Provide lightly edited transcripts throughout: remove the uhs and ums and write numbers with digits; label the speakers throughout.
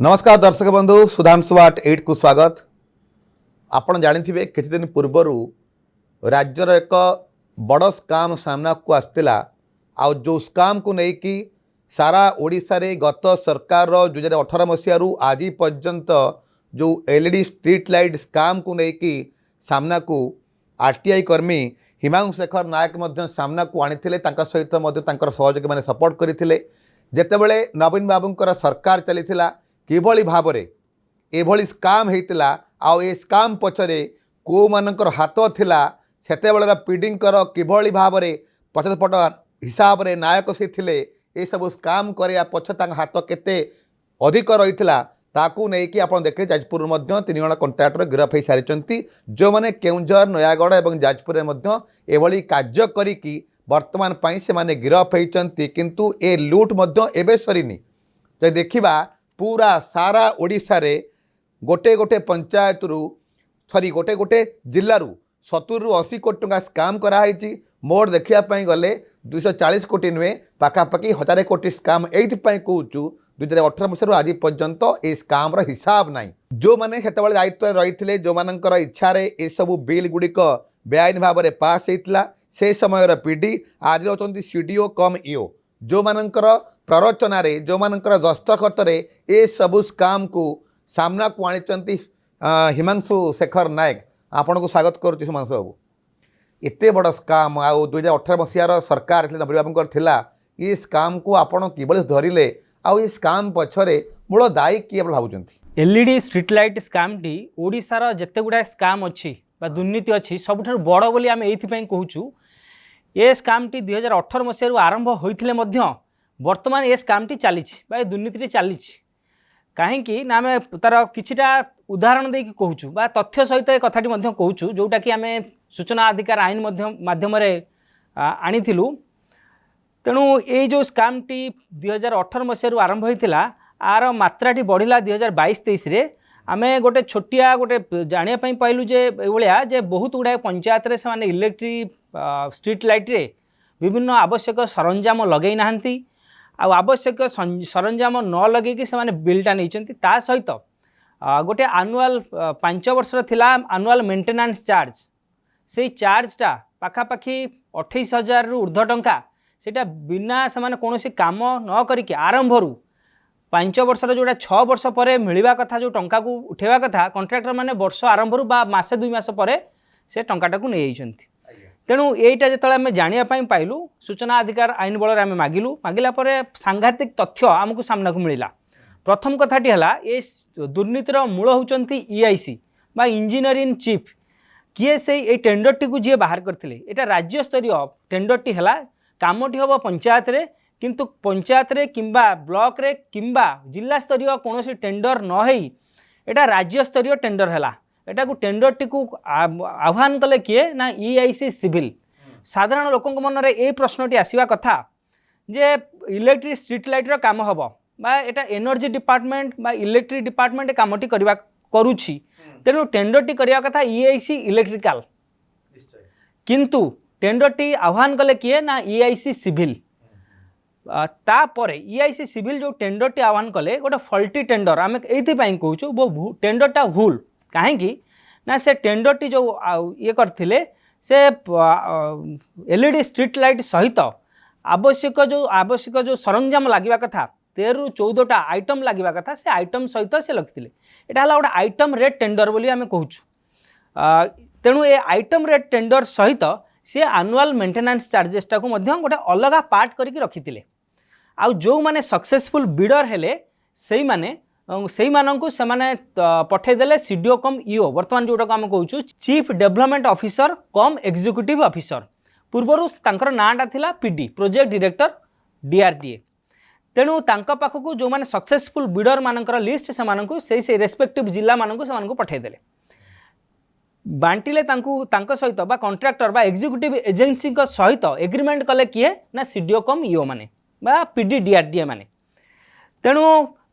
Speaker 1: नमस्कार दर्शक बंधु सुधांशु आट 8 को स्वागत। आपण जानिथिबे किछि दिन पूर्वरु राज्यर एक बड़ स्काम सामना को आसतिला। आ जो स्काम को लेकिन सारा ओडिशा रे गत सरकार 2018 मसीह आज पर्यंत जो एलईडी स्ट्रीट लाइट स्काम को लेकिन सामना को आरटीआई कर्मी हिमांशु शेखर नायक मध्य सामना को आनिथिले। तांका सहित मध्य तांकर सहयोगी माने सपोर्ट करथिले। जेतेबेले नवीन बाबूंकर सरकार चलीथिला किभली भाव में एभली स्काम होता आउ ए स्काम पछरे को मानकर हाथ थिला सेतेबेलर पीडींकर किभली भाव में पछपट हिसाब रे नायक से थिले। ए सब स्काम करिया पछ तांग हाथ केते अधिक रहितला ताकू नहीं कि आपण देखे जाजपुर मध्य 3 जण कॉन्ट्रैक्टर गिरफ हो सारी जो मैंने केउंझर नयागढ़ और जाजपुर मध्य एभली कार्य करिकी वर्तमान पई से माने गिरफ होइचंती। किंतु ए लूट मध्य एबे सरीनी। तो देखिबा पूरा सारा ओडिशा रे गोटे गोटे पंचायत रु सॉरी गोटे गोटे जिल्ला 70 ରୁ 80 कोटी टंका स्काम कराई। मोर देखापी गले 240 कोटी नुहे पाखापाखि 1000 कोटी स्काम एथि कहूँ 2018 मसीह आज पर्यंत ए स्काम हिसाब नाई। जो मैंने सेतबेले दायित्व रही जो मानकर इच्छा ये सब बिल गुड़िक बेआईन भाव में पास होता से समय पीडी आज होती सीडीओ कम ईओ जो मानकर प्ररोचन जो मानकर दस्तखत ए सबू स्काम को सामना को आनी हिमांशु शेखर नायक। आपण को स्वागत करुच्ची हिमांशु बाबू। एते बड़ स्काम आ 2018 मसीहार सरकार नवीन बाबूंकर थिला ये स्काम को आपण किभली धरिले आउ ये स्काम पछरे मूल दायी किए भावुचंती?
Speaker 2: एलईडी स्ट्रीट लाइट स्काम टी ओडिशार जते गुडा स्काम अच्छी दुर्नीति अच्छी सबुठ बड़ बोली आम एइथिपई कहूचु। ये स्काम टी 2018 मसीह आरंभ होइथिले मध्य वर्तमान ये स्काम टी चली दुर्नीति चली कहीं ना आम तार किछिटा उदाहरण देकी कहूचु बा तथ्य सहित ए कथाटी मध्य कहूचु जोटा कि आम सूचना अधिकार आईन माध्यम आनीथिलु। तेणु ये जो स्काम टी 2018 मसीह आरंभ होइथिला आर मात्राटी बढ़िला 2022-23 रे आम गोटे छोटिया गोटे जानापी पाइलु जे भाया जे बहुत गुड़ाए पंचायत से माने इलेक्ट्रिक स्ट्रीट लाइट रे विभिन्न आवश्यक सरंजाम लगे नाहंती आवश्यक सरंजाम न लगे से माने बिलटा नहीं ता सहित गोटे आनुआल 5 वर्ष थिला आनुआल मेंटेनेंस चार्ज से चार्जटा पाखापाखि 28,000 रु ऊर्ध्व टंका सेटा बिना से कौन काम न करिके आरंभरू 5 वर्षर जोटा 6 वर्ष पर मिलवा कथा जो टंका को उठेवा कथा कॉन्ट्रैक्टर माने वर्ष आरंभरू बा मासे 2 मास पर से टंकाटा को नहीं जाइछंती। तेणु यहीटा जो आम जानापी पाइलु सूचना अधिकार आईन बल आम मागिलु मागिला सांघातिक तथ्य आमको सामना को मिला। प्रथम कथाटी है ये दुर्नीतिर मूल होती ईआईसी बा इंजीनियर इन चीफ किए से ये टेंडर टी जी बाहर करते यहाँ राज्य स्तरीय टेंडर टी है कामटी हम पंचायत रे किंतु पंचायत रे किंबा ब्लॉक रे किंबा जिला स्तरीय कौन टेंडर न होई एटा राज्य स्तरीय टेंडर है। एटा को टेंडर टी को आह्वान कले किए ना ईआईसी सिविल। साधारण लोक मन में ये प्रश्नटी आसवा कथा जे इलेक्ट्रिक स्ट्रीट लाइट काम हम बा एटा एनर्जी डिपार्टमेंट बा इलेक्ट्रिक डिपार्टमेंट कामटी करवा करुछि तेणु टेंडर टी करवा कथा ईआईसी इलेक्ट्रिकल किंतु टेंडर टी आह्वान कले किए ना ईआईसी सिविल। तापर ईआईसी सिविल जो टेंडर टी आह्वान कले गोटे फल्टी टेंडर आम ये कहूँ वो टेंडरटा भूल कहीं ना से टेंडर टी जो ये करथिले से एलईडी स्ट्रीट लाइट सहित आवश्यक जो सरंजाम लगे कथा 13 ରୁ 14टा आइटम लगे कथा से आइटम सहित से लखिले एटा हला गोटे आइटम रेट टेंडर बोली आम कहूँ। तेणु ये आइटम रेट टेंडर सहित सी आनुआल मेंटेनेंस चार्जेसटा को गोटे अलग पार्ट करके रखिथिले। आउ जो माने सक्सेसफुल बिडर हेले सेई मानंकु से माने पठेदेले सीडीओ कम ईओ वर्तमान जोटा आम कहूँ चीफ डेवलपमेंट ऑफिसर कम एग्जीक्यूटिव ऑफिसर पूर्वर तांकर नाटा थिला पीडी प्रोजेक्ट डायरेक्टर डीआरडीए। तेणु तांका पाखकु जो माने सक्सेसफुल बिडर मानकर लिस्ट से रेस्पेक्टिव जिला मानंकु से पठेदेले बांटिले तांको सहित बा कॉन्ट्रैक्टर बा एग्जीक्यूटिव एजेंसी सहित एग्रीमेंट कले किए ना सीडीओ कम ईओ माने बा पीडी डीआरडीए माने। तेणु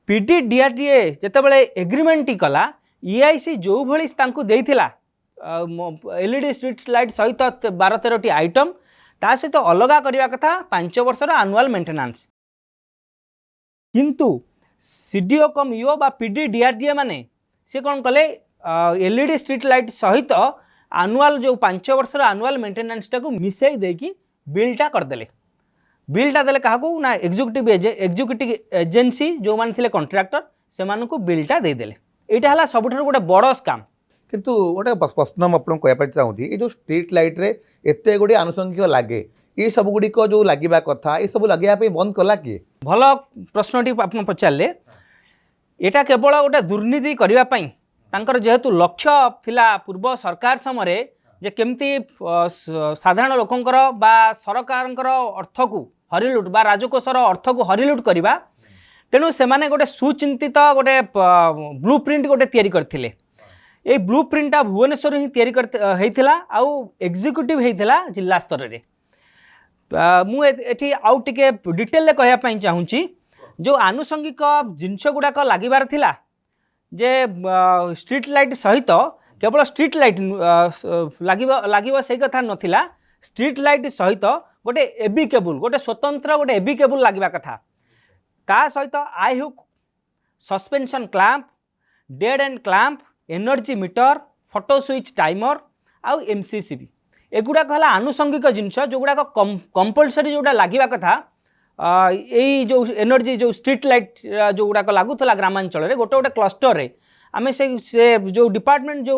Speaker 2: पीडी डीआरडीए जेतेबेले एग्रीमेंट टी कला ईआईसी जो भली तांको देइथिला एलईडी स्ट्रीट लाइट सहित 12-13टी आइटम ता सहित अलगा करवा कथा 5 वर्षर आनुआल मेंटेनेंस किंतु सीडीओ कम ईओ बा पीडी डीआरडीए माने से कौन कले एलईडी स्ट्रीट लाइट सहित आनुआल जो 5 वर्षर आनुआल मेंटेनेंस टाको मिसई देकी बिलटा करदेले। बिलटा देले क्या ना एग्जीक्यूटिव एजेंसी जो माने थिले कॉन्ट्रैक्टर से मानकु बिलटा देदेले। एटा हला सबुठार गोटे बड़ स्काम।
Speaker 1: किंतु गोटे प्रश्न मुझे आपको कहना चाहूँगी ये जो स्ट्रीट लाइट रे एते गुड़ी आनुषंगिक लगे ये सब गुड़िक जो लगे कथा ये सब लगे बंद कला किए?
Speaker 2: भल प्रश्नटी आप पचारे यहाँ केवल गोटे दुर्नीति करने तांकर जेहेतु लक्ष्य थिला पूर्व सरकार समय जे केमती साधारण लोकंकर बा सरकारंकर अर्थ को हरिलुट बा राजकोषर अर्थ को हरिलुट करवा तेणु से माने गोटे सुचिंतित गोटे ब्लू प्रिंट गोटे तैयारी करथिले। ए ब्लू प्रिंटा भुवनेश्वर ही तैयारी होता आउ एग्जीक्यूटिव होता जिला स्तर रे। मुझे आउ टिके डिटेल कहवाई चाहूँगी जो आनुषंगिक जिनस गुड़ाक लगिबार थिला जे स्ट्रीट लाइट सहित केवल स्ट्रीट लाइट लगे से कथा नथिला। स्ट्रीट लाइट सहित गोटे एबी केबुल गोटे स्वतंत्र गोटे एबी केबुल लगे कथा ता सहित eye hook suspension clamp dead end clamp energy meter photo switch timer आउ एमसीसीबी एगुड़ाक है आनुषंगिक जिनस जो गुड़ाक कंपलसरी जोड़ा लगे कथा यही जो एनर्जी जो स्ट्रीट लाइट जो गुड़ाक लगुला ग्रामांचल गोटे गोटे क्लस्टर रे आमे से जो डिपार्टमेंट जो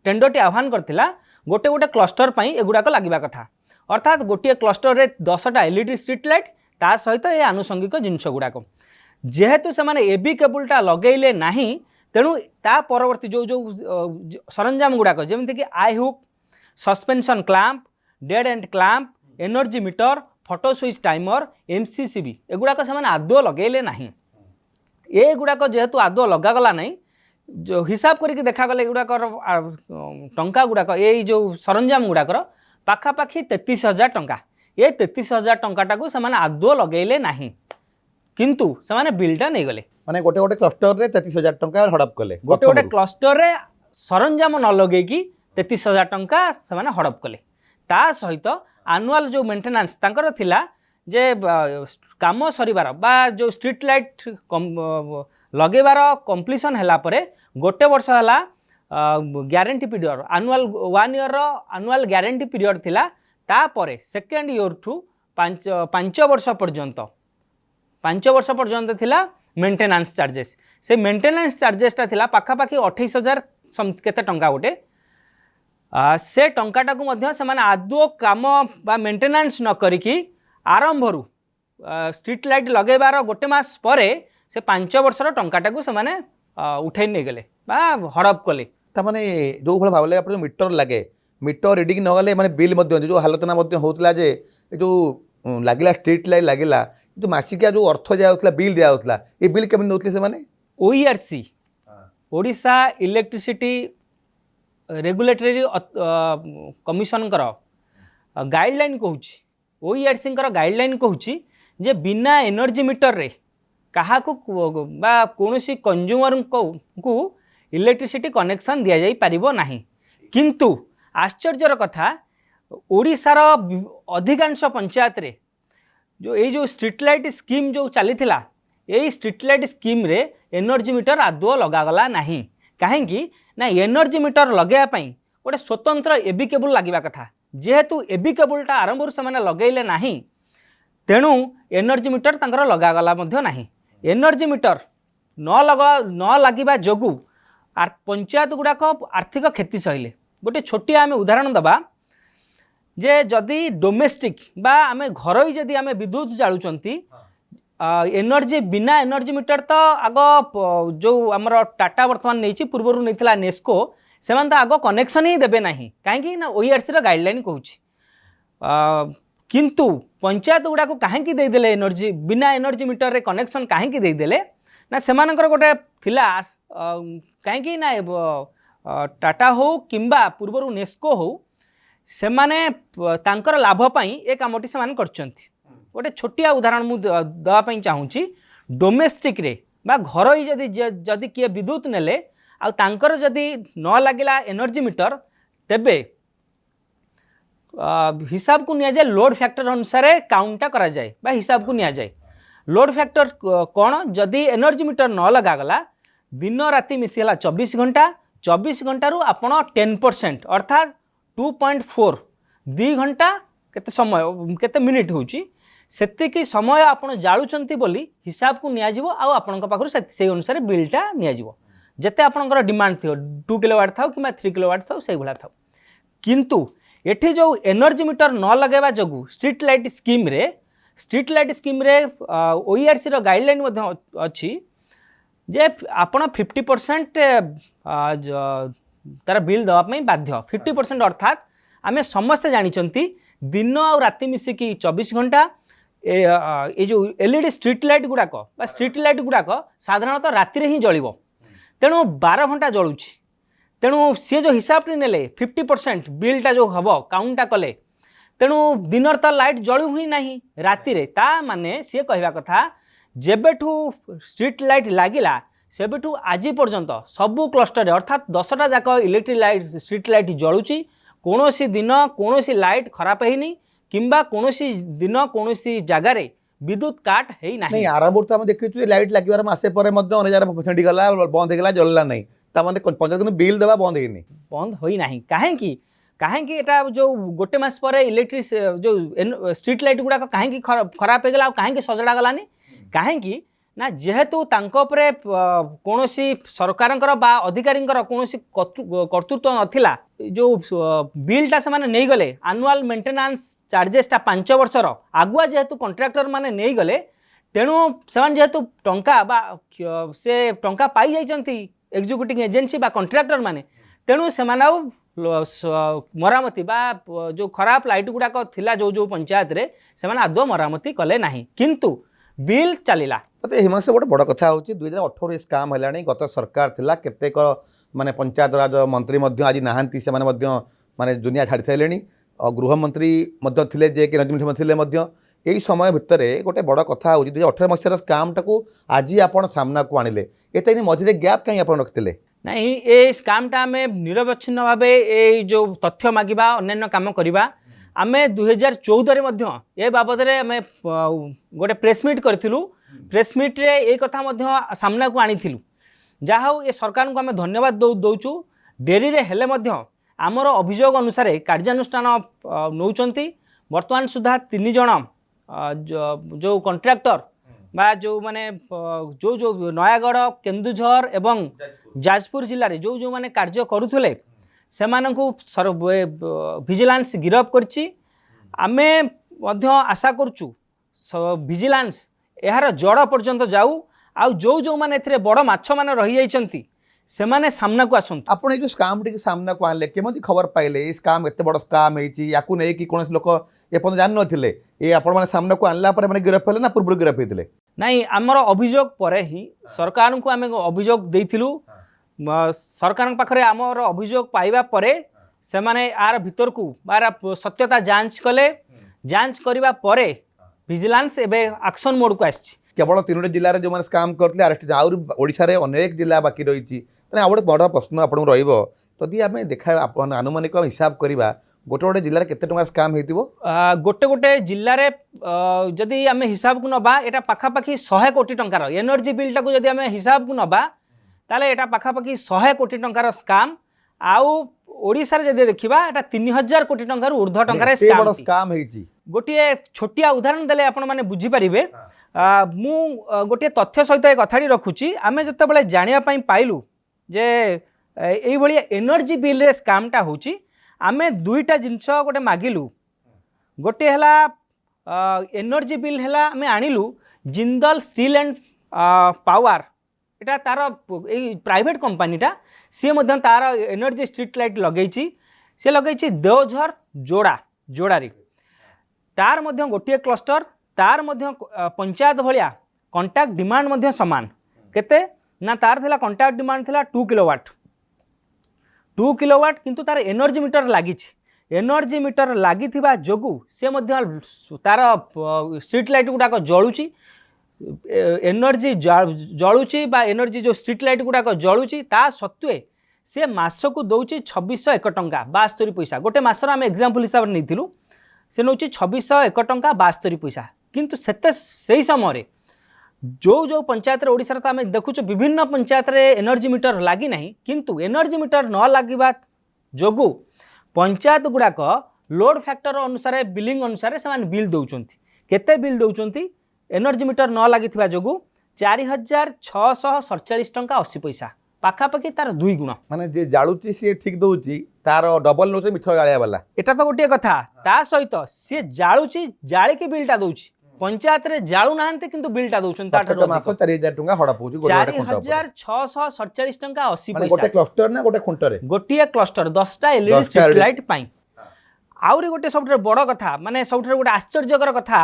Speaker 2: टेंडरटी आह्वान करथिला गोटे गोटे क्लस्टर पई एगुड़ाक लगे कथा अर्थात गोटे क्लस्टर रे 10टा एलईडी स्ट्रीट लाइट ता सहित ये आनुषंगिक जिनस गुड़ाक जेहेतु से माने एबी केबुलटा लगेले नाही तेणु ता परवर्ती जो जो सरंजाम गुड़ाक जमीक eye hook suspension clamp dead end clamp energy meter photo switch timer MCCB एगुड़ाक से आदौ लगेले नाही। ये गुड़ाक जेहेतु आदौ लगागला नहीं जो हिसाब करके देखागले एगुड़ाकर टंका गुड़ाक ये जो सरंजाम गुड़ाकर पाखापाखि 33,000 टंका ये 33,000 टंकाटा को से आदौ लगेले नाही किंतु से बिलटा नहीं गले
Speaker 1: माने गोटे गोटे क्लस्टर रे 33,000 टंका हड़प कले
Speaker 2: गोटे गोटे क्लस्टर रे सरंजाम न लगेगी 33,000 टंका से हड़प कले। ता सहित आनुआल जो मेंटेनेंस तांकर थिला जे काम सरीबार बा जो स्ट्रीट लाइट लगेबार कंप्लीशन हैला परे गोटे वर्ष हैला guarantee period annual 1 year annual guarantee period थिला तापरे सेकेंड ईयर ठू 5 वर्ष पर्यंत थिला मेंटेनेंस चार्जेस से मेंटेनेंस चार्जेसटा थिला पाखापाखि 28,000 केते टंका गोटे से टंकाटा को मध्य से आदौ काम बा मेंटेनेंस न करिकी आरंभ स्ट्रीट लाइट लगेबार गोटे मास परे से 5 वर्षर टंकाटा को से उठे नहीं गले बा हड़प कले।
Speaker 1: ताने जो भाव भाव लगे मीटर लगे मीटर रिडिंग न गले माने बिल जो आलोचना होता जे जो लगिला स्ट्रीट लाइट लगिला जो मासिकिया जो अर्थ दिया बिल दिया ये बिल केमन नौतले से माने
Speaker 2: OERC Odisha electricity regulatory commission guideline कहूँ ओईआरसी गाइडलाइन कहूँ जे बिना एनर्जी मीटर रे कहा कौन कंज्यूमर को इलेक्ट्रिसिटी कनेक्शन दि जाई पारिबो नाही किंतु आश्चर्यर कथा ओडिशार अधिकांश पंचायत रे जो स्ट्रीट लाइट स्कीम जो चली यही स्ट्रीट लाइट स्कीम रे एनर्जी मीटर आदौ लगागला नाही कहीं ना एनर्जी मीटर लगेवाई गोटे स्वतंत्र एबी केबुल लगे कथा जेहेतु एबी केबुलटा आरंभ से लगेले नाही तेणु एनर्जी मीटर तांकर लगागला नाही। एनर्जी मीटर न लगिबा जोगु पंचायत गुड़ाक आर्थिक क्षति सहिले गोटे छोटिया आमे उदाहरण दबा जे जदि डोमेस्टिक बा आमे घरोई जदि आमे विद्युत जालुचंती एनर्जी बिना एनर्जी मीटर तो आग जो आमर टाटा बर्तमान नहीं पूर्वर नहीं नेस्को से तो आग कनेक्शन ही देवे नहीं कहीं ना ओईआरसी गाइडलाइन कहूँ किंतु पंचायत गुड़ाक कहीं देदेले एनर्जी बिना एनर्जी मीटर रे कनेक्शन कहीं देदेले ना से गोटे थिला कहीं ना टाटा हो किंबा पूर्वर नेस्को हो से माने तांकर लाभ पाई ए कामटी से माने करचंती। गोटे छोटिया उदाहरण मु दवाई चाहूँगी डोमेस्टिक रे बा घर ही जदि किए विद्युत नेले आ तांकर जदि न लगिला एनर्जी मीटर तेबे हिसाब को निया जाए लोड फैक्टर अनुसार काउंटा करा जाए बा हिसाब को निया जाए लोड फैक्टर कौन जदि एनर्जी मीटर न लगागला दिन राति मिसीगला 24 घंटा 24 घंटारू आपण 10% अर्थात 2.4 2 घंटा केते समय केते मिनिट होची सेतिकी समय आपण जाळुचंती बोली हिसाब को निया जिवो आ आपण पाखर से अनुसार बिलटा निया जिवो जेते आपणकर डिमांड थियो 2 किलोवाट थाउ कि 3 किलोवाट थाउ से भला थाउ किंतु एठी जो एनर्जी मीटर न लगेबा जगु स्ट्रीट लाइट स्कीम रे ओईआरसी रो गाइडलाइन मध्ये अछि जे आपण 50% तार बिल दवा पई बाध्य 50% अर्थात आमे समस्त जानिचंती दिन आ राति मिसिकी 24 घंटा ए जो एलईडी स्ट्रीट लाइट गुड़ाक स्ट्रीट लाइट गुड़ाक साधारणतः राति रे ही जळिबो तेणु 12 घंटा जळुची तेणु सी जो हिसाब टी नेले 50% बिलटा जो हम काउंटा कले तेणु दिन तो लाइट जळू ही नहीं राति रे ता माने सी कहवा कथा जेबेठू स्ट्रीट लाइट लागिला सेबेठू आज पर्यंत सबू क्लस्टर अर्थात 10टा जाक इलेक्ट्रिक लाइट स्ट्रीट लाइट जळुची कोनोसी दिन कोनोसी लाइट खराब हैनी किंबा कोनोसी दिन कोनोसी जगार विद्युत काट है ना
Speaker 1: नहीं आरंभ तो हम देखिछु लाइट लागिवार मासे परे मध्ये 9000 छंडी गला बंद हे गला जलला नहीं ता माने 50 दिन बिल देबा बंद हेनी
Speaker 2: बंद होई नाही काहेकि एटा जो गोटे मास पर इलेक्ट्रिक जो स्ट्रीट लाइट गुड़ा कहीं खराब हो गला कहीं सजड़ा गलानी कहीं ना जेहेतु तांको परे कोनोसी सरकारंकर बा अधिकारींकर कोनोसी कर्तृत्व नथिला जो बिलटा से माने नहीं गले एनुअल मेंटेनेंस चार्जेसटा 5 वर्षर आगुआ जेहेतु कॉन्ट्रैक्टर माने नहीं गले तेणु से जेहेतु टंका बा से टंका पाई जाइचंती एग्जीक्यूटिव एजेंसी बा कॉन्ट्रैक्टर माने तेणु से मरामती बा जो खराब लाइट गुड़ाक थिला जो पंचायत रे से आदौ मरामती कले नाही किंतु बिल चलिला
Speaker 1: मते हिमांशु गोटे बड़ कथा होची 2018 स्काम हलाणी गत सरकार थिला केतेक माने पंचायत राज मंत्री मध्य आज नाहांती से माने दुनिया छाड़ी साइलेनी गृह मंत्री मध्य थिले जे कि एनर्जी मंत्री थिले मध्य एई समय भितर गोटे बड़ कथा होची 2018 मसीहार स्काम टाकू आज आपण सामना को आनिले एतैनी मझिरे गैप काई आपण रखथिले
Speaker 2: नहीं ये स्कामटा आम निरवच्छिन्न भाव ये जो तथ्य मागिबा अन्य काम करवा आम 2014 ए बाबद आम गोटे प्रेसमिट करूँ प्रेसमिट्रे ये कथा सामना को आनी जहा ये सरकार को आम धन्यवाद दौचु डेरी हेले आमर अभियोग अनुसार कार्यानुष्ठान नौचंती वर्तमान सुधा 3 जन जो कॉन्ट्रैक्टर बा जो माने जो नयागढ़ केन्दुझर एवं जाजपुर जिले में जो माने कार्य करुले से विजिलेंस गिरफ करछि आमे आशा करचु विजिलेंस यार जड़ पर्यंत जाऊ आ जो माने एथिरे बड़ माछ माने रही जाइछंती से माने सामना को आसंतु
Speaker 1: आपण ए जो स्काम टी सामना को आनले केमती खबर पाइले ए स्काम एते बड़ स्काम हेची याकू नै कि कोनस लोक ए पन जान नथिले ए आपण माने सामना को आनला पर माने गिरफ हेले ना पूर्व गिरफ हेतिले
Speaker 2: नहीं आमर अभियोग पर ही सरकार को आम अभियोग देइथिलु सरकार पाखरे आमर अभियोग पाइबा परे से माने आर भीतर को बार सत्यता जांच कले जांच करिबा परे विजिलेंस एबे एक्शन मोड को आछि
Speaker 1: केवल 3 जिले में जो मैंने स्काम करते अरेस्ट आउर ओडिशा रे अनेक जिला बाकी रही आ गोटे बड़ प्रश्न आपको रही आम देखा आनुमानिक हिसाब करवा गोटे गोटे जिले में केते टंका स्काम हेतिबो
Speaker 2: गोटे गोटे जिले में जदि आम हिसाब को नबा एटा पाखापाखि 100 कोटी टंकार एनर्जी बिलटा को जदि आम हिसाब को नबा ताले एटा पाखापाखि 100 कोटी टंकार स्काम आउ ओडिशा रे जदि देखिबा एटा 3000 कोटी टंकार ऊर्ध्व टंकार
Speaker 1: स्काम हेची
Speaker 2: गोटे छोटिया उदाहरण देले आपण माने बुझी परिबे मु गोटे तथ्य सहित एक कथाटी रखुची आम जिते जानिया पाइलु जे यही भाई एनर्जी बिल रे स्कामटा होची आमे दुईटा जिनस गोटे मागिलु गोटे हला एनर्जी बिल हला आमे आनिलु जिंदल स्टील एंड पावर एटा तार प्राइवेट कंपनीटा सी मध्य तार एनर्जी स्ट्रीट लाइट लगेची सी लगेची देवझर जोड़ारी तार मध्य गोटे क्लस्टर तार मध्य पंचायत भलिया कंट्राक्ट डिमांड मध्य समान केते ना तार थिला कंट्राक्ट डिमांड थिला 2 किलोवाट किंतु तार एनर्जी मीटर लागिछि एनर्जी मीटर लागिथिबा जोगु से मध्य तार स्ट्रीट लाइट गुडाक जळुछि एनर्जी जळुछि बा एनर्जी जो स्ट्रीट लाइट गुडाक जळुछि ता सत्वे से मासकु दउछि 2601 टंका 72 पैसा गोटे मासर आम एग्जांपल हिसाब नैथिलु से नौछि 2601 टंका 72 पैसा किंतु से समय जो पंचायत ओडिशा तो आम देखु विभिन्न पंचायत रे एनर्जी मीटर लगी ना किंतु एनर्जी मीटर न लगे जोगु पंचायत गुड़ाक लोड फैक्टर अनुसार बिलिंग अनुसार से बिल दौरान केते बिल दौरान एनर्जी मीटर न लगी जोगु 4647 टंका 80 पैसा पाखापाखि तार 2 गुण
Speaker 1: माने जे जाळुची सी ठीक दउची तार डबल नोचे मिठ गाळिया वाला
Speaker 2: एटा तो गोटे कथा ता सहित सी जाळुची जाळी के बिलटा दउची पंचायत रे जाळू नाहंते किंतु बिलटा दउछन ताठर
Speaker 1: मास 4000 टंका हडा पउची गोटे
Speaker 2: 4647 टंका 80
Speaker 1: माने
Speaker 2: पैसा
Speaker 1: गोटे क्लस्टर ना गोटे खुंटरे
Speaker 2: गोटे क्लस्टर 10टा एलईडी स्ट्रीट लाइट पाई आउरी गोटे सबठे बड़ कथा माने सबठे गोटे आश्चर्यकर कथा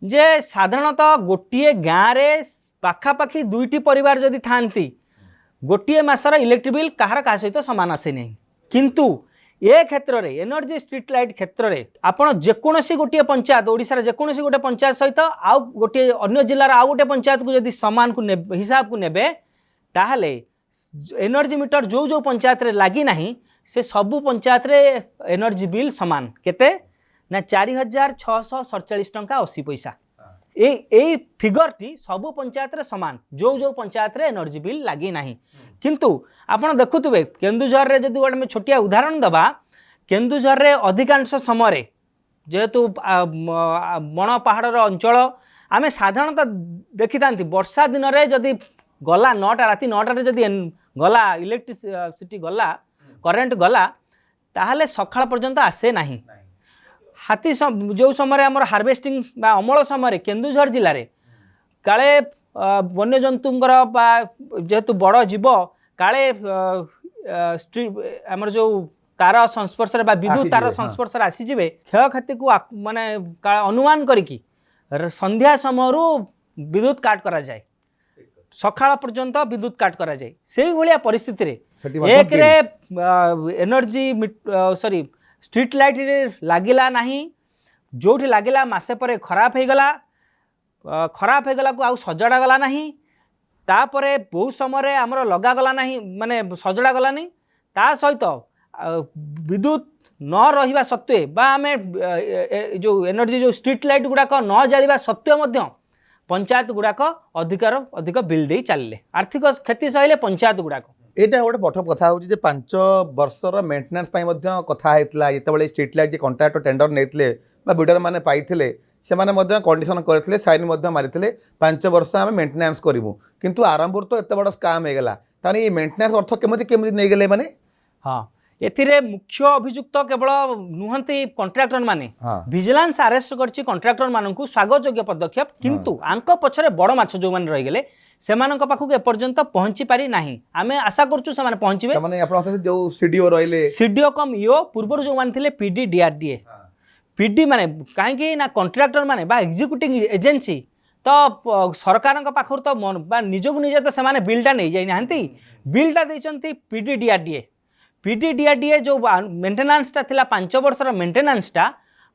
Speaker 2: जे साधारणतः गोटे गाँव रे पाखापाखि 2टी परिवार जदि थांती गोटे मासर इलेक्ट्रिक बिल कहार का सहित सामान आसे नहीं किंतु ए क्षेत्र में एनर्जी स्ट्रीट लाइट क्षेत्र में आपड़ जेकोसी गोटे पंचायत ओडिशा जेकोसी गोटे पंचायत सहित आउ गोटे अन्य जिलार आउ गोटे पंचायत को जदि सामान को हिसाब को नेबे ताहले एनर्जी मीटर जो जो पंचायत रे लगी नहीं से सबू पंचायत रे एनर्जी बिल सामान केते ना 4647 टंका 80 पैसा ए फिगर टी सबू पंचायत रे समान जो जो पंचायत रे एनर्जी बिल लगी नहीं किंतु आपण देखुथिबे केन्दुझर रे जदि गोटे छोटिया उदाहरण दबा केन्दुझर रे अधिकांश समय जेहेतु बण पहाड़ अंचल आमे साधारणतः देखि थांती वर्षा दिन रे जदि गला 9टा राति 9टा रे जदि गला इलेक्ट्रिसिटी गला करेंट गला ताहले सकाळ पर्यंत आसे नहीं हाथी जो समय आम हार्वेस्टिंग अमल समय केन्दुझर जिले में काले वन्य जंतुंकर जेहेतु बड़ जीव काले स्ट्रीट आमर जो तार संस्पर्श विद्युत तार संस्पर्श आसीजे क्षय क्षति को माने अनुमान करिकी संध्या समय विद्युत काट करा जाए सकाळ पर्यंत विद्युत काट करा जाए से भाया परिस्थिति रे एक रे एनर्जी सॉरी स्ट्रीट लाइट लगिला नहीं जोठी लगिला मासे परे खराब हो गला को आउ सजड़ा गला नहीं तापरे बहुत समय आमर लगा गला नहीं माने सजड़ा गला नहीं ता सहित विद्युत न रहिबा सत्वे बा आमे जो एनर्जी जो स्ट्रीट लाइट गुड़ाक न जालिबा सत्वे मध्य पंचायत गुड़ाक अधिक बिल दे चलले आर्थिक क्षति सहले पंचायत गुड़ाक
Speaker 1: एटा गोटे पठ कथा होची जे 5 वर्षर मेंटेनेंस पई मध्य कथा हेतला जेतेबेले स्ट्रीट लाइट जे कॉन्ट्रैक्ट टेंडर नेतले बा बिल्डर माने पाइथिले से माने मध्य कंडीशन करथिले साइन मध्य मारिथिले 5 वर्ष आमे मेंटेनेंस करिवु किंतु आरंभर तो एते बड़ स्कैम हे गेला ताने ये मेंटेनेंस अर्थ केमति नै गेले माने
Speaker 2: हां एथिरे मुख्य अभियुक्त केवल नुहंती कॉन्ट्रैक्टर माने विजिलेंस अरेस्ट करछि कॉन्ट्रैक्टर माननकु स्वागत योग्य पदक्षेप किंतु आंक पछरे बड़ माछ जो माने रहि गेले सेमानक पाखु के पर्यंत पहुंची पारी नाही आमे आशा करछु से माने पहुंचीबे
Speaker 1: माने आपण जो सीडीओ रहिले सीडीओ
Speaker 2: कम ईओ पूर्व जो मान थिले पीडी डीआरडीए पीडी माने काहे कि ना कॉन्ट्रैक्टर माने बा एग्जीक्यूटिव एजेंसी तो सरकारक पाखु तो बा निजोग निजे तो सेमाने बिलटा नै जाई नाहंती बिलटा दैचंती पीडी डीआरडीए जो मेंटेनेंस ता थिला 5 वर्षर मेंटेनेंस ता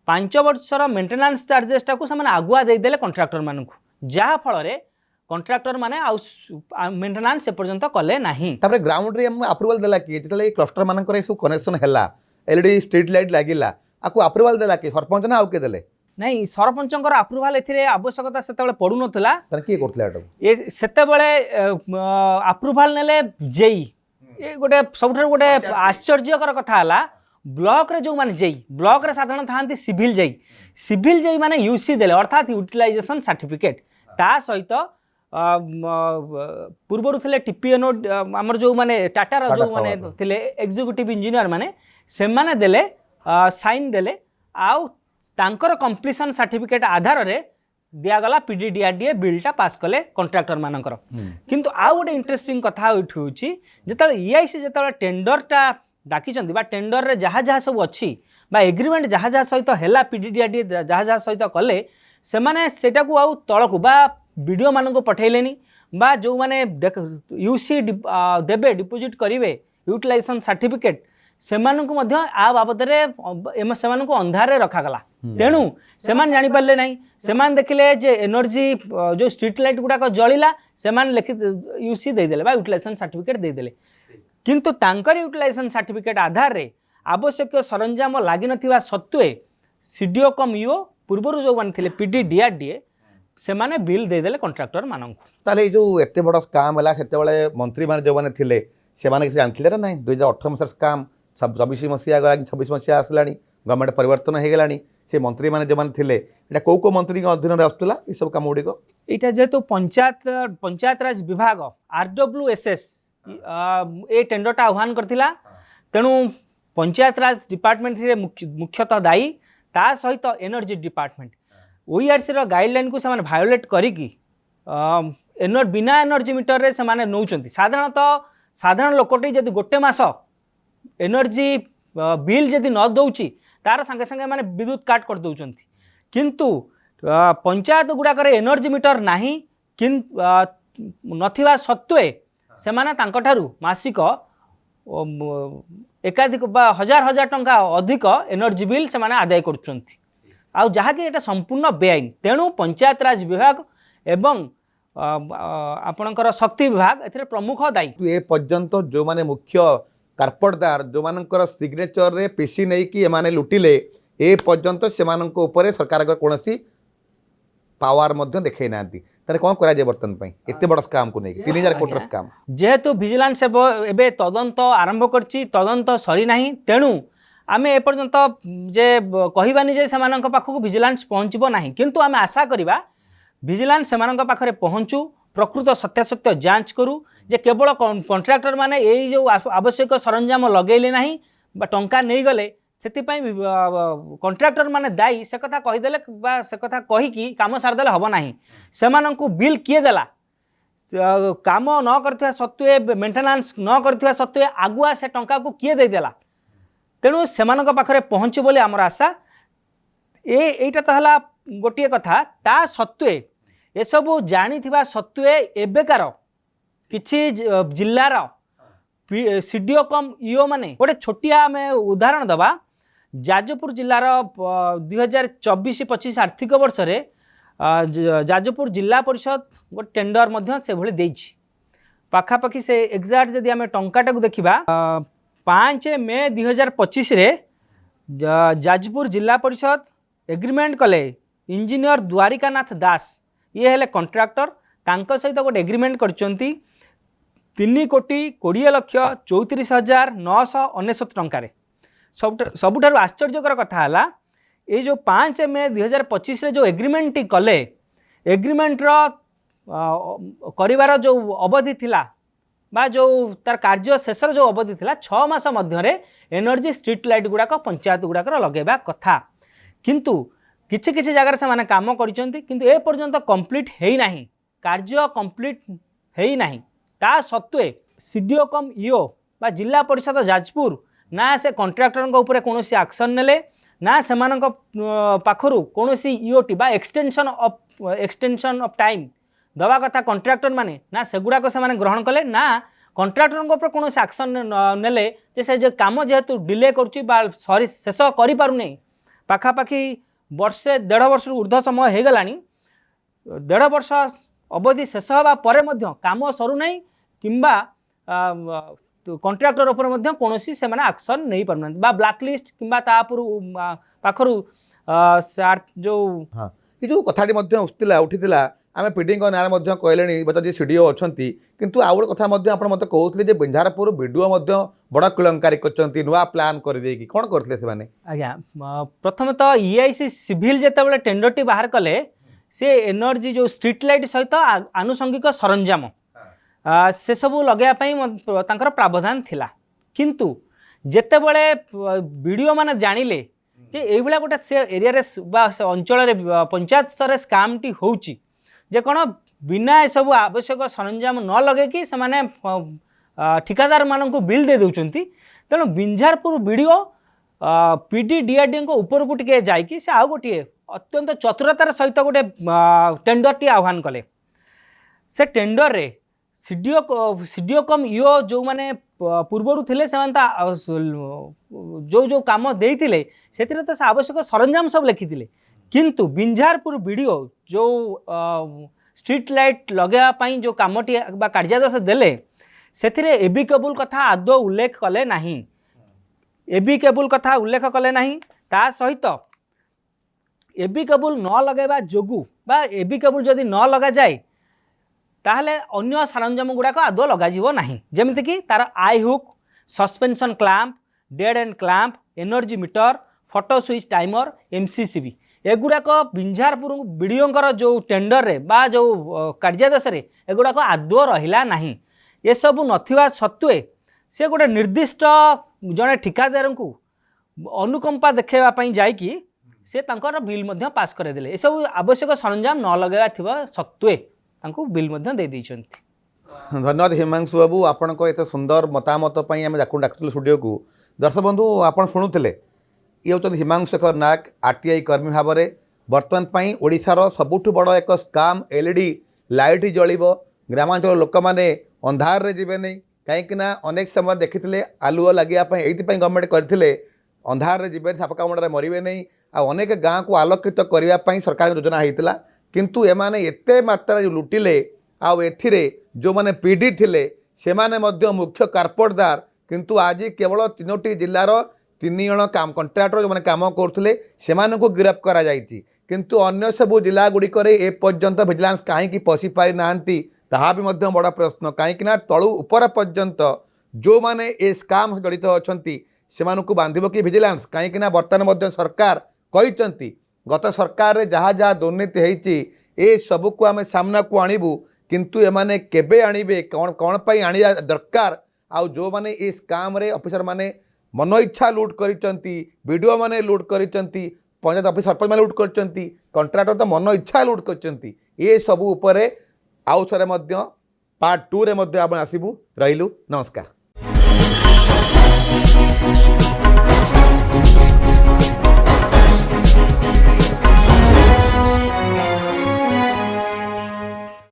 Speaker 2: 5 वर्षर मेंटेनेंस चार्जेस टा को सेमाने आगुआ दे देले कॉन्ट्रैक्टर मानकु जहा फल रे कॉन्ट्रैक्टर माने मेंटेनेंस से पर्यंत कले नाही
Speaker 1: तापर ग्राउंड रे हम अप्रूवल देला कि जेतले क्लस्टर मानकर ए सब कनेक्शन हैला एलईडी स्ट्रीट लाइट लागिला आकु अप्रूवल देला कि सरपंच ना आउ के देले
Speaker 2: नहीं सरपंचकर अप्रूवल एथिरे आवश्यकता सेतेबेले पडु नथला
Speaker 1: तर की करथले एटा
Speaker 2: ए सेतेबेले अप्रूवल नेले जेई ए गोटे सबठर गोटे आश्चर्यकर कथा हला ब्लॉक रे जो माने जेई ब्लॉक रे साधारण थांती सिविल जेई माने यूसी देले अर्थात यूटिलाइजेशन सर्टिफिकेट ता सहित पूर्व थे टीपीएनओ आमर जो माने टाटा जो माने थिले एग्जीक्यूटिव इंजीनियर माने से माने देले साइन देले आउ तांकर कंप्लीशन सर्टिफिकेट आधार रे दिया गला पीडीडीआरडीए बिलटा पास कले कॉन्ट्रैक्टर मानकर किंतु आउ गोटे इंटरेस्टिंग कथा उठी जेतले ईआईसी जेतले टेंडरटा डाकिचंदी बा टेंडर रे जहाँ जहाँ सब अच्छी बा एग्रीमेंट जहाँ जहाँ सहित हैला पीडीडीआरडीए जहाँ जहाँ सहित कले से माने सेटा को आउ तळकु बा वीडियो मान को पठेलेनी बा जो माने यूसी देबे डिपोजिट करिवे यूटिलाइजेशन सर्टिफिकेट से आ बाबद से अंधारे रखा गला तेणु से जानी पारे ना से देखिले जे एनर्जी जो स्ट्रीट लाइट गुड़ाक जलिला से लिखि यूसी देदेले बा यूटिलाइजेशन सर्टिफिकेट देदेले किंतु तांकर यूटिलाइजेशन सर्टिफिकेट आधार रे आवश्यक सरंजाम लगी नथिबा सत्वे सीडीओ कम ईओ पूर्व जो मान थिले पीडी डीआरडीए ସେମାନେ ବିଲ୍ ଦେଇଦେଲେ କଣ୍ଟ୍ରାକ୍ଟର ମାନଙ୍କୁ।
Speaker 1: ତାହେଲେ ଏଇ ଯେଉଁ ଏତେ ବଡ଼ ସ୍କାମ୍ ହେଲା ସେତେବେଳେ ମନ୍ତ୍ରୀମାନେ ଯେଉଁମାନେ ଥିଲେ ସେମାନେ କିଛି ଜାଣିଥିଲେ ନା ନାହିଁ? 2018 ମସିହାର ସ୍କାମ୍ 24 ମସିହା ଗଲାଣି, 26 ମସିହା ଆସିଲାଣି, ଗଭର୍ଣ୍ଣମେଣ୍ଟ ପରିବର୍ତ୍ତନ ହେଇଗଲାଣି। ସେ ମନ୍ତ୍ରୀମାନେ ଯେଉଁମାନେ ଥିଲେ ଏଇଟା କେଉଁ କେଉଁ ମନ୍ତ୍ରୀଙ୍କ ଅଧୀନରେ ଆସୁଥିଲା ଏସବୁ କାମ ଗୁଡ଼ିକ?
Speaker 2: ଏଇଟା ଯେହେତୁ ପଞ୍ଚାୟତରାଜ ବିଭାଗ RWSS ଏ ଟେଣ୍ଡରଟା ଆହ୍ୱାନ କରିଥିଲା, ତେଣୁ ପଞ୍ଚାୟତରାଜ ଡିପାର୍ଟମେଣ୍ଟରେ ମୁଖ୍ୟତଃ ଦାୟୀ, ତା ସହିତ ଏନର୍ଜି ଡିପାର୍ଟମେଣ୍ଟ OERCର ଗାଇଡ଼ଲାଇନ୍କୁ ସେମାନେ ଭାয়োଲେଟ୍ କରିକି ବିନା ଏନର୍ଜି ମିଟରରେ ସେମାନେ ନେଉଛନ୍ତି। ସାଧାରଣ ଲୋକଟି ଯଦି ଗୋଟେ ମାସ ଏନର୍ଜି ବିଲ୍ ଯଦି ନ ଦେଉଛି ତାର ସାଙ୍ଗେ ସାଙ୍ଗେ ମାନେ ବିଦ୍ୟୁତ କାଟ କରିଦେଉଛନ୍ତି। କିନ୍ତୁ ପଞ୍ଚାୟତ ଗୁଡ଼ାକରେ ଏନର୍ଜି ମିଟର ନାହିଁ ନଥିବା ସତ୍ତ୍ୱେ ସେମାନେ ତାଙ୍କଠାରୁ ମାସିକ ଏକାଧିକ ବା ହଜାର ହଜାର ଟଙ୍କା ଅଧିକ ଏନର୍ଜି ବିଲ୍ ସେମାନେ ଆଦାୟ କରୁଛନ୍ତି, ଆଉ ଯାହାକି ଏଇଟା ସମ୍ପୂର୍ଣ୍ଣ ବେଆଇନ। ତେଣୁ ପଞ୍ଚାୟତରାଜ ବିଭାଗ ଏବଂ ଆପଣଙ୍କର ଶକ୍ତି ବିଭାଗ ଏଥିରେ ପ୍ରମୁଖ ଦାୟୀ।
Speaker 1: ଏ ପର୍ଯ୍ୟନ୍ତ ଯେଉଁମାନେ ମୁଖ୍ୟ କାର୍ପଟଦାର ଯେଉଁମାନଙ୍କର ସିଗ୍ନେଚରରେ ପିସି ନେଇକି ଏମାନେ ଲୁଟିଲେ ଏ ପର୍ଯ୍ୟନ୍ତ ସେମାନଙ୍କ ଉପରେ ସରକାରଙ୍କର କୌଣସି ପାୱାର ମଧ୍ୟ ଦେଖାଇ ନାହାନ୍ତି। ତାହେଲେ କ'ଣ କରାଯାଏ ବର୍ତ୍ତମାନ ପାଇଁ ଏତେ ବଡ଼ ସ୍କାମ୍କୁ ନେଇକି 3000 କୋଟିର ସ୍କାମ୍?
Speaker 2: ଯେହେତୁ ଭିଜିଲାନ୍ସ ଏବେ ତଦନ୍ତ ଆରମ୍ଭ କରିଛି, ତଦନ୍ତ ସରିନାହିଁ, ତେଣୁ ଆମେ ଏପର୍ଯ୍ୟନ୍ତ ଯେ କହିବାନି ଯେ ସେମାନଙ୍କ ପାଖକୁ ଭିଜିଲାନ୍ସ ପହଞ୍ଚିବ ନାହିଁ, କିନ୍ତୁ ଆମେ ଆଶା କରିବା ଭିଜିଲାନ୍ସ ସେମାନଙ୍କ ପାଖରେ ପହଞ୍ଚୁ, ପ୍ରକୃତ ସତ୍ୟାସତ୍ୟ ଯାଞ୍ଚ କରୁ ଯେ କେବଳ କଣ୍ଟ୍ରାକ୍ଟର ମାନେ ଏଇ ଯେଉଁ ଆବଶ୍ୟକ ସରଞ୍ଜାମ ଲଗେଇଲେ ନାହିଁ ବା ଟଙ୍କା ନେଇଗଲେ ସେଥିପାଇଁ କଣ୍ଟ୍ରାକ୍ଟର ମାନେ ଦାୟୀ ସେ କଥା କହିଦେଲେ ବା ସେ କଥା କହିକି କାମ ସାରିଦେଲେ ହେବ ନାହିଁ। ସେମାନଙ୍କୁ ବିଲ୍ କିଏ ଦେଲା, କାମ ନ କରିଥିବା ସତ୍ତ୍ୱେ ମେଣ୍ଟେନାନ୍ସ ନ କରିଥିବା ସତ୍ତ୍ୱେ ଆଗୁଆ ସେ ଟଙ୍କାକୁ କିଏ ଦେଇଦେଲା, ତେଣୁ ସେମାନଙ୍କ ପାଖରେ ପହଞ୍ଚୁ ବୋଲି ଆମର ଆଶା। ଏଇଟା ତ ହେଲା ଗୋଟିଏ କଥା। ତା ସତ୍ତ୍ୱେ ଏସବୁ ଜାଣିଥିବା ସତ୍ତ୍ୱେ ଏବେକାର କିଛି ଜିଲ୍ଲାର CDO କମ୍ EO ମାନେ ଗୋଟେ ଛୋଟିଆ ଆମେ ଉଦାହରଣ ଦେବା। ଯାଜପୁର ଜିଲ୍ଲାର 2024-25 ଆର୍ଥିକ ବର୍ଷରେ ଯାଜପୁର ଜିଲ୍ଲା ପରିଷଦ ଗୋଟେ ଟେଣ୍ଡର ମଧ୍ୟ ସେଭଳି ଦେଇଛି। ପାଖାପାଖି ସେ ଏକ୍ଜାକ୍ଟ ଯଦି ଆମେ ଟଙ୍କାଟାକୁ ଦେଖିବା 5 ମେ 2025ରେ ଯାଜପୁର ଜିଲ୍ଲା ପରିଷଦ ଏଗ୍ରିମେଣ୍ଟ କଲେ ଇଞ୍ଜିନିୟର ଦ୍ୱାରିକାନାଥ ଦାସ, ଇଏ ହେଲେ କଣ୍ଟ୍ରାକ୍ଟର, ତାଙ୍କ ସହିତ ଗୋଟେ ଏଗ୍ରିମେଣ୍ଟ କରିଛନ୍ତି 3,20,34,999 ଟଙ୍କାରେ। ସବୁଠାରୁ ଆଶ୍ଚର୍ଯ୍ୟକର କଥା ହେଲା ଏଇ ଯେଉଁ 5 ମେ 2025ରେ ଯେଉଁ ଏଗ୍ରିମେଣ୍ଟଟି କଲେ, ଏଗ୍ରିମେଣ୍ଟର କରିବାର ଯେଉଁ ଅବଧି ଥିଲା ବା ଯେଉଁ ତାର କାର୍ଯ୍ୟ ଶେଷର ଯେଉଁ ଅବଧି ଥିଲା 6 ମାସ ମଧ୍ୟରେ ଏନର୍ଜି ଷ୍ଟ୍ରିଟ୍ ଲାଇଟ୍ ଗୁଡ଼ାକ ପଞ୍ଚାୟତ ଗୁଡ଼ାକର ଲଗାଇବା କଥା। କିନ୍ତୁ କିଛି କିଛି ଜାଗାରେ ସେମାନେ କାମ କରିଛନ୍ତି, କିନ୍ତୁ ଏ ପର୍ଯ୍ୟନ୍ତ କମ୍ପ୍ଲିଟ୍ ହେଇନାହିଁ, କାର୍ଯ୍ୟ କମ୍ପ୍ଲିଟ୍ ହେଇନାହିଁ। ତା ସତ୍ତ୍ୱେ CDO କମ୍ EO ବା ଜିଲ୍ଲା ପରିଷଦ ଯାଜପୁର ନା ସେ କଣ୍ଟ୍ରାକ୍ଟରଙ୍କ ଉପରେ କୌଣସି ଆକ୍ସନ୍ ନେଲେ, ନା ସେମାନଙ୍କ ପାଖରୁ କୌଣସି EOT ବା ଏକ୍ସଟେନସନ୍ ଅଫ୍ ଟାଇମ୍ ଦେବା କଥା କଣ୍ଟ୍ରାକ୍ଟର ମାନେ, ନା ସେଗୁଡ଼ାକ ସେମାନେ ଗ୍ରହଣ କଲେ, ନା କଣ୍ଟ୍ରାକ୍ଟରଙ୍କ ଉପରେ କୌଣସି ଆକ୍ସନ୍ ନେଲେ ଯେ ସେ ଯେ କାମ ଯେହେତୁ ଡିଲେ କରୁଛି ବା ଶେଷ କରିପାରୁନି, ପାଖାପାଖି ବର୍ଷେ 1.5 ବର୍ଷରୁ ଉର୍ଦ୍ଧ୍ୱ ସମୟ ହେଇଗଲାଣି, 1.5 ବର୍ଷ ଅବଧି ଶେଷ ହେବା ପରେ ମଧ୍ୟ କାମ ସରୁନାହିଁ କିମ୍ବା କଣ୍ଟ୍ରାକ୍ଟର ଉପରେ ମଧ୍ୟ କୌଣସି ସେମାନେ ଆକ୍ସନ୍ ନେଇପାରୁନାହାନ୍ତି ବା ବ୍ଲାକଲିଷ୍ଟ କିମ୍ବା ତା ପାଖରୁ ଯେଉଁ
Speaker 1: ଏ ଯେଉଁ କଥାଟି ମଧ୍ୟ ଉଠିଥିଲା ଆମେ ପିଡ଼ିଙ୍କ ନାଁରେ ମଧ୍ୟ କହିଲେଣି ଯେ CDO ଅଛନ୍ତି, କିନ୍ତୁ ଆଉ ଗୋଟେ କଥା ମଧ୍ୟ ଆପଣ ମୋତେ କହୁଥିଲେ ଯେ ବିଞ୍ଝାରପୁର BDO ମଧ୍ୟ ବଡ଼ କେଳଙ୍କାରୀ କରିଛନ୍ତି ନୂଆ ପ୍ଲାନ୍ କରିଦେଇକି। କ'ଣ କରିଥିଲେ ସେମାନେ? ଆଜ୍ଞା,
Speaker 2: ପ୍ରଥମେ ତ EIC ସିଭିଲ୍ ଯେତେବେଳେ ଟେଣ୍ଡରଟି ବାହାର କଲେ ସେ ଏନର୍ଜି ଯେଉଁ ଷ୍ଟ୍ରିଟ୍ ଲାଇଟ୍ ସହିତ ଆନୁଷଙ୍ଗିକ ସରଞ୍ଜାମ ସେସବୁ ଲଗାଇବା ପାଇଁ ତାଙ୍କର ପ୍ରାବଧାନ ଥିଲା। କିନ୍ତୁ ଯେତେବେଳେ BDO ମାନେ ଜାଣିଲେ ଯେ ଏଇଭଳିଆ ଗୋଟେ ସେ ଏରିଆରେ ବା ସେ ଅଞ୍ଚଳରେ ପଞ୍ଚାୟତ ସ୍ତରରେ ସ୍କାମ୍ଟି ହେଉଛି, ଯେ କ'ଣ ବିନା ଏସବୁ ଆବଶ୍ୟକ ସରଞ୍ଜାମ ନ ଲଗେଇକି ସେମାନେ ଠିକାଦାରମାନଙ୍କୁ ବିଲ୍ ଦେଇ ଦେଉଛନ୍ତି, ତେଣୁ ବିଞ୍ଝାରପୁର BDO PD-DRDଙ୍କ ଉପରକୁ ଟିକେ ଯାଇକି ସେ ଆଉ ଗୋଟିଏ ଅତ୍ୟନ୍ତ ଚତୁରତାର ସହିତ ଗୋଟେ ଟେଣ୍ଡରଟି ଆହ୍ୱାନ କଲେ। ସେ ଟେଣ୍ଡରରେ CDO କମ୍ EO ଯେଉଁମାନେ ପୂର୍ବରୁ ଥିଲେ ସେମାନେ ତ ଯେଉଁ କାମ ଦେଇଥିଲେ ସେଥିରେ ତ ସେ ଆବଶ୍ୟକ ସରଞ୍ଜାମ ସବୁ ଲେଖିଥିଲେ, କିନ୍ତୁ ବିଞ୍ଝାରପୁର BDO ଯେଉଁ ଷ୍ଟ୍ରିଟ୍ ଲାଇଟ୍ ଲଗାଇବା ପାଇଁ ଯେଉଁ କାମଟି ବା କାର୍ଯ୍ୟାଦେଶ ଦେଲେ ସେଥିରେ AB କେବୁଲ୍ କଥା ଆଦୌ ଉଲ୍ଲେଖ କଲେ ନାହିଁ। AB କେବୁଲ୍ କଥା ଉଲ୍ଲେଖ କଲେ ନାହିଁ। ତା ସହିତ AB କେବୁଲ୍ ନ ଲଗାଇବା ଯୋଗୁଁ বা এবি কেবুল যদি ন লগা যায় তাহলে অন্য সরঞ্জাম গুড়াক আদৌ লগাଯିব ନାହିଁ যেমিতিকি তার eye hook suspension clamp dead end clamp energy meter photo switch timer MCCB এগুড়াক বিঞ্ঝারপুর বিডিଓଙ୍କର ଯେଉଁ ଟେଣ୍ଡରରେ ବା ଯେଉଁ କାର୍ଯ୍ୟାଦେଶରେ ଏଗୁଡ଼ାକ ଆଦୌ ରହିଲା ନାହିଁ। ଏସବୁ ନଥିବା ସତ୍ତ୍ୱେ ସେ ଗୋଟେ ନିର୍ଦ୍ଦିଷ୍ଟ ଜଣେ ଠିକାଦାରଙ୍କୁ ଅନୁକମ୍ପା ଦେଖାଇବା ପାଇଁ ଯାଇକି ସେ ତାଙ୍କର ବିଲ୍ ମଧ୍ୟ ପାସ୍ କରାଇଦେଲେ। ଏସବୁ ଆବଶ୍ୟକ ସରଞ୍ଜାମ ନ ଲଗାଇବା ଥିବା ସତ୍ତ୍ୱେ ତାଙ୍କୁ ବିଲ୍ ମଧ୍ୟ ଦେଇଦେଇଛନ୍ତି।
Speaker 1: धन्यवाद हिमांशु बाबू आपण एत सुंदर मतामत आम डाकुल स्टूडियो को। दर्शक बंधु आप शुणुले ये हूँ हिमांशु शेखर नायक आरटीआई कर्मी भाव में बर्तमान ओडिशार सबुठ बड़ एक स्काम एलईडी लाइट जल ग्रामांचल लोक मैंने अंधार रे जीवे नहीं कहीं अनेक समय देखी आलुओ लगे ये गवर्नमेंट करते अंधार रे जीवे साप कामुड़े मरवे नहीं अनेक गाँव को आलोकित करने सरकार योजना होता किंतु एमाने एते मात्रा लुटिले आथिरे जो मैंने पीढ़ी थिले से माने मध्य मुख्य कारपोटदार किंतु आज केवल 3टी जिलार 3 जण काम कंट्राक्टर जो मैंने काम करते से गिरफ्त करा जाइछि किंतु अन्य सबू जिला गुड़िक एपर्यंत विजिलेंस कहीं पशि पारि नांती ताहा भी मध्य बड़ प्रश्न कहीं तलु उपर पर्यंत जो माने ए स्काम जड़ित अछंती सेमानकु बांधिबो कि विजिलेंस कहीं बर्तमान मध्य सरकार कहिसंती गत सरकार रे जहाँ जहाँ दुर्नीति होती ए सबू को आम सामना को आणबू किंतु एमाने केबे आणिबे कौन कौन पाई आनिया दरकार आउ जो माने ए स्काम रे ऑफिसर माने मन इच्छा लूट करिसंती वीडियो माने लूट करिसंती पंचायत ऑफिस सरपंच माने लूट करिसंती कंट्राक्टर तो मन इच्छा लूट करिसंती ए सबू उपरे आउ थरे मध्य पार्ट 2 रे मध्य आपण आसीबू रहिलु नमस्कार।